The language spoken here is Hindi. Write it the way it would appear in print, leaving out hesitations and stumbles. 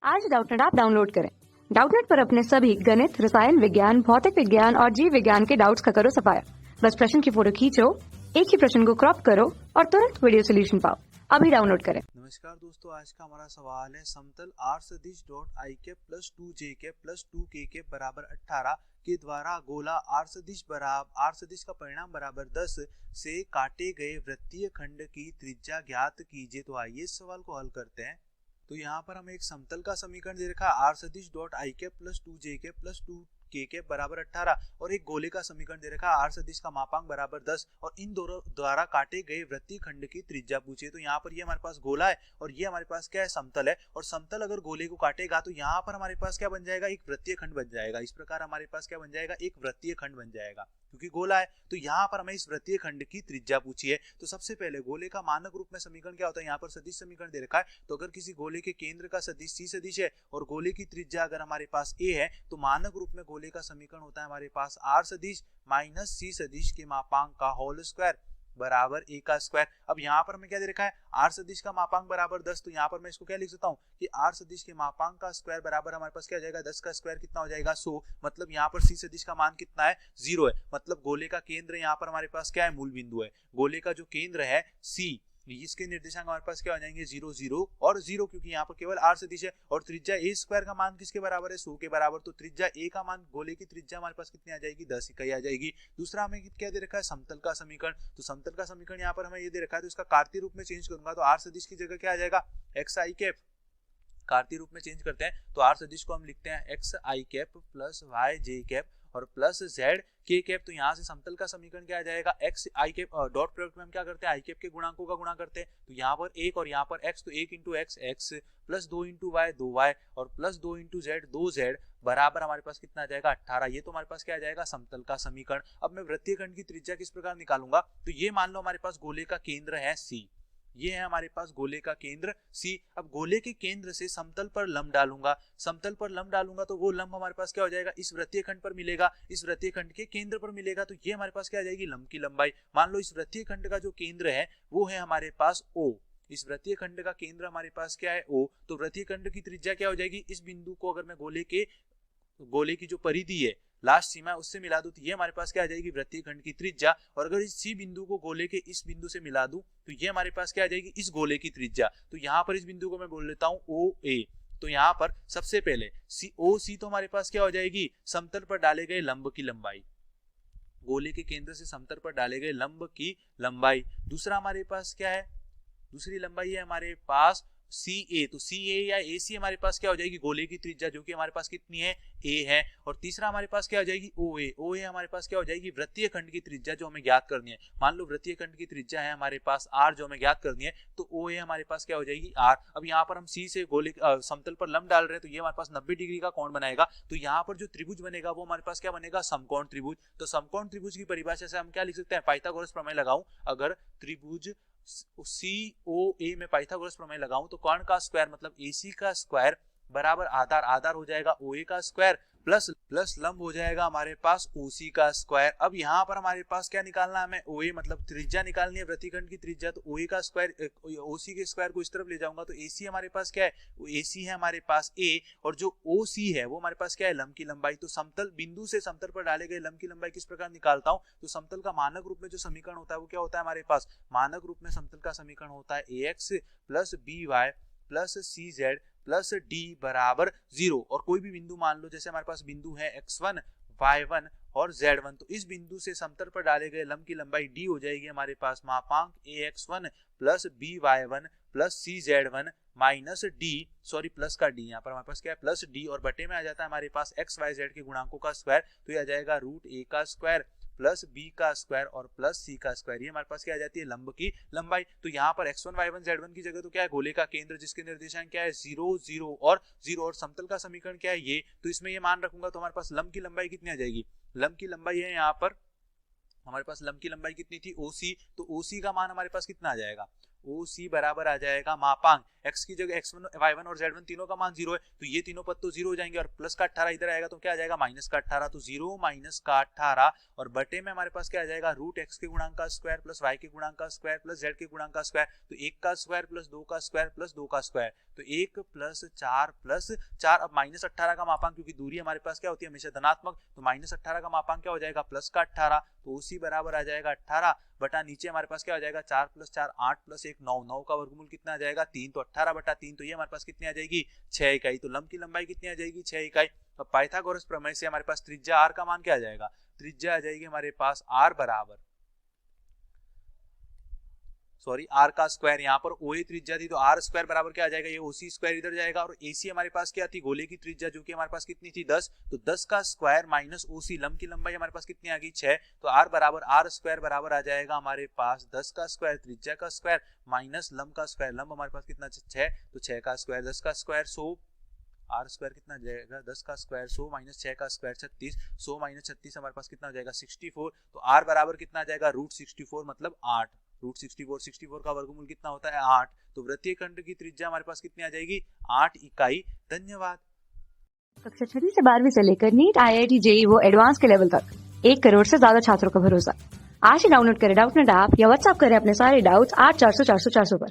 आज डाउटनेट ऐप डाउनलोड करें। डाउटनेट पर अपने सभी गणित, रसायन विज्ञान, भौतिक विज्ञान और जीव विज्ञान के डाउट्स का करो सफाया। बस प्रश्न की फोटो खींचो, एक ही प्रश्न को क्रॉप करो और तुरंत वीडियो सोल्यूशन पाओ। अभी डाउनलोड करें। नमस्कार दोस्तों, आज का हमारा सवाल है समतल आर सदिश dot I cap plus 2 J cap plus 2 के कैप बराबर 18 के द्वारा गोला आर सदिश का परिणाम बराबर 10 से काटे गए वृत्तीय खंड की त्रिज्या ज्ञात कीजिए। तो आइए इस सवाल को हल करते हैं। तो यहाँ पर हमें एक समतल का समीकरण दे रखा है आर सदिश dot I cap plus 2 J cap plus 2 के कैप बराबर 18 और एक गोले का समीकरण दे रखा है आर सदिश का मापांक बराबर 10 और इन दोनों द्वारा काटे गए वृत्तीय खंड की त्रिज्या पूछिए। तो यहाँ पर ये हमारे पास गोला है और ये हमारे पास क्या है, समतल है। और समतल अगर गोले को काटेगा तो यहाँ पर हमारे पास क्या बन जाएगा, एक वृत्तीय खंड बन जाएगा। इस प्रकार हमारे पास क्या बन जाएगा, एक वृत्तीय खंड बन जाएगा। क्योंकि गोला है तो यहाँ पर हमें इस वृत्तीय खंड की त्रिज्या पूछी है। तो सबसे पहले गोले का मानक रूप में समीकरण क्या होता है, यहाँ पर सदिश समीकरण दे रखा है। तो अगर किसी गोले के केंद्र का सदिश सी सदिश है और गोले की त्रिज्या अगर हमारे पास ए है तो मानक रूप में गोले का समीकरण होता है हमारे पास आर सदिश माइनस सी सदिश के मापांक का होल स्क्वायर बराबर ए का स्क्वायर। अब यहाँ पर हमें क्या दे रखा है, आर सदिश का मापांक बराबर 10। तो यहाँ पर मैं इसको क्या लिख सकता हूँ कि आर सदिश के मापांक का स्क्वायर बराबर हमारे पास क्या हो जाएगा, 10 का स्क्वायर कितना हो जाएगा 100। मतलब यहाँ पर सी सदिश का मान कितना है, 0 है। मतलब गोले का केंद्र यहाँ पर हमारे पास क्या है, मूल बिंदु है। गोले का जो केंद्र है सी, इसके निर्देशांक हमारे पास क्या हो जाएंगे 0 0 और 0, क्योंकि यहाँ पर केवल आर सदिश है। और त्रिज्या ए स्क्वायर का मान किसके बराबर है, 100 के बराबर। तो त्रिज्या ए का मान, गोले की त्रिज्या हमारे पास कितनी आ जाएगी, 10 इकाई आ जाएगी। दूसरा हमें क्या दे रखा है, समतल का समीकरण। तो समतल का समीकरण यहाँ पर हमें ये दे रखा है, तो इसका कार्तीय रूप में चेंज करूंगा तो आर सदिश की जगह क्या आ जाएगा, एक्स आई कैप। कार्तीय रूप में चेंज करते हैं तो आर सदिश को हम लिखते हैं एक्स आई कैप प्लस वाई जे कैप और प्लस जेड के कैप। तो यहाँ से समतल का समीकरण क्या आ जाएगा, एक्स आई कैप। डॉट प्रोडक्ट में हम क्या करते हैं, आई कैप के गुणांकों का गुणा करते हैं। तो यहाँ पर एक और यहाँ पर एक्स, तो 1 into X X plus 2 into Y 2y और प्लस 2 इंटू जेड 2z बराबर हमारे पास कितना आ जाएगा 18। ये तो हमारे पास क्या आ जाएगा, समतल का समीकरण। अब मैं वृत्तीय खंड की त्रिज्या किस प्रकार निकालूंगा, तो ये मान लो हमारे पास गोले का केंद्र है सी, ये है हमारे पास गोले का केंद्र सी। अब गोले के केंद्र से समतल पर लंब डालूंगा, समतल पर लंब डालूंगा तो वो लंब हमारे पास क्या हो जाएगा, इस वृत्तीय खंड पर मिलेगा, इस वृत्तीय खंड के केंद्र पर मिलेगा। तो ये हमारे पास क्या आ जाएगी, लंब की लंबाई। मान लो इस वृत्तीय खंड का जो केंद्र है वो है हमारे पास ओ, इस वृत्तीय खंड का केंद्र हमारे पास क्या है ओ। तो वृत्तीय खंड की त्रिज्या क्या हो जाएगी, इस बिंदु को अगर मैं गोले की जो परिधि है, लास्ट सीमा उससे मिला दूं तो ये हमारे पास क्या आ जाएगी, वृत्तीय खंड की त्रिज्या। और अगर इस सी बिंदु को गोले के इस बिंदु से मिला दूं तो ये हमारे पास क्या आ जाएगी, इस गोले की त्रिज्या। तो यहाँ पर इस बिंदु को मैं बोल लेता हूँ ओ ए। तो यहाँ पर सबसे पहले ओ सी तो हमारे पास क्या हो जाएगी, समतल पर डाले गए लंब की लंबाई, गोले के केंद्र से समतल पर डाले गए लंब की लंबाई। दूसरा हमारे पास क्या है, दूसरी लंबाई है हमारे पास सी ए। तो सी ए या ए सी हमारे पास क्या हो जाएगी, गोले की त्रिज्या जो कि हमारे पास कितनी है, ए है। और तीसरा हमारे पास क्या हो जाएगी, ओ ए। ओ ए हमारे पास क्या हो जाएगी, वृत्तीय खंड की त्रिज्या जो हमें ज्ञात करनी है। मान लो वृत्तीय खंड की त्रिज्या है हमारे पास आर जो हमें ज्ञात करनी है, तो ओ ए हमारे पास क्या हो जाएगी आर। अब यहाँ पर हम सी से गोले समतल पर लंब डाल रहे हैं तो ये हमारे पास 90 डिग्री का कोण बनाएगा। तो यहाँ पर जो त्रिभुज बनेगा वो हमारे पास क्या बनेगा, समकोण त्रिभुज। तो समकोण त्रिभुज की परिभाषा से हम क्या लिख सकते हैं, पाइथागोरस प्रमेय लगाऊं। अगर त्रिभुज सी ओ ए में पाइथागोरस प्रमेय लगाऊं तो कर्ण का स्क्वायर मतलब एसी का स्क्वायर बराबर आधार, आधार हो जाएगा ओ ए का स्क्वायर प्लस लंब हो जाएगा हमारे पास ओसी का स्क्वायर। अब यहाँ पर हमारे पास क्या निकालना है, हमें ओए मतलब त्रिज्या निकालनी है, वृत्तीय खंड की त्रिज्या। तो ओए का स्क्वायर ओसी के स्क्वायर को इस तरफ ले जाऊंगा तो एसी हमारे पास क्या है, एसी है हमारे पास ए और जो ओसी है वो हमारे पास क्या है, लंब की लंबाई। तो समतल बिंदु से समतल पर डाले गए लंब की लंबाई किस प्रकार निकालता हूँ, तो समतल का मानक रूप में जो समीकरण होता है वो क्या होता है हमारे पास, मानक रूप में समतल का समीकरण होता है A X plus B Y plus C Z plus D बराबर 0। और कोई भी बिंदु मान लो, जैसे हमारे पास बिंदु है x1 y1 और z1, तो इस बिंदु से समतल पर डाले गए लंब की लंबाई d हो जाएगी हमारे पास मापांक ax1 plus by1 plus cz1 minus D, sorry plus का डी, यहाँ पर हमारे पास क्या है प्लस डी और बटे में आ जाता है हमारे पास एक्स वाई जेड के गुणांकों का स्क्वायर। तो ये आ जाएगा रूट ए का स्क्वायर प्लस बी का स्क्वायर और प्लस सी का स्क्वायर। ये हमारे पास क्या आ जाती है, लंब की लंबाई। तो यहाँ पर x1 y1 z1 की जगह तो क्या है, गोले का केंद्र जिसके निर्देशांक क्या है 0 0 और 0 और समतल का समीकरण क्या है ये। तो इसमें ये मान रखूंगा तो हमारे पास लंब की लंबाई कितनी आ जाएगी, लंब की लंबाई है यहाँ पर हमारे पास लंब की लंबाई कितनी थी OC, तो OC का मान हमारे पास कितना आ जाएगा, ओ सी बराबर आ जाएगा मापांक, x की जगह x1 y1 और z1 तीनों का मान 0 है तो ये तीनों पद तो 0 हो जाएंगे और प्लस का 18 इधर आएगा तो क्या आ जाएगा माइनस का 18, तो 0 माइनस का 18 और बटे में हमारे पास क्या आ जाएगा रूट x के गुणांक का स्क्वायर प्लस y के गुणांक का स्क्वायर प्लस z के गुणांक का स्क्वायर, तो 1 का स्क्वायर प्लस 2 का स्क्वायर प्लस 2 का स्क्वायर, तो 1 प्लस 4 अब माइनस 18 का मापांक क्योंकि दूरी हमारे पास क्या होती है हमेशा धनात्मक, तो माइनस 18 का मापांक क्या हो जाएगा प्लस का 18, तो उसी बराबर आ जाएगा 18 बटा नीचे हमारे पास क्या हो जाएगा 4 प्लस 4 8 प्लस 1 9, 9 का वर्गमूल कितना आ जाएगा 3, तो 18 बटा 3, तो ये हमारे पास कितनी आ जाएगी 6 इकाई, तो लंब की लंबाई कितनी आ जाएगी 6 इकाई। अब पाइथागोरस प्रमेय से हमारे पास त्रिज्या r का मान क्या आ जाएगा, त्रिज्या आ जाएगी हमारे पास r बराबर r का स्क्वायर, यहाँ पर OA त्रिज्या थी तो r स्क्वायर बराबर क्या आ जाएगा, ये OC स्क्वायर इधर जाएगा और AC हमारे पास क्या थी गोले की त्रिज्या जो कि हमारे पास कितनी थी 10, तो 10 का स्क्वायर माइनस OC, लंब की लंबाई हमारे पास कितनी आ गई 6, तो r बराबर r स्क्वायर बराबर आ जाएगा हमारे पास 10 का स्क्वायर त्रिज्या का स्क्वायर माइनस लंब का स्क्वायर, लंब हमारे पास कितना 6, तो 6 का स्क्वायर 10 का स्क्वायर 100, आर स्क्वायर कितना जाएगा 10 का स्क्वायर 100 माइनस 6 का स्क्वायर 36, 100 माइनस 36 हमारे पास कितना हो जाएगा 64, तो r बराबर कितना आ जाएगा रूट 64 मतलब 8, रूट 64 का वर्गमूल कितना होता है 8, तो वृत्तीय खंड की त्रिज्या हमारे पास कितनी आ जाएगी 8 इकाई। धन्यवाद। कक्षा 6 से 12वीं से लेकर नीट IIT JEE वो एडवांस के लेवल तक 1 करोड़ से ज्यादा छात्रों का भरोसा। आज ही डाउनलोड करें डाउटनेट ऐप या व्हाट्सएप करें अपने सारे डाउट्स 8400 400 400 पर।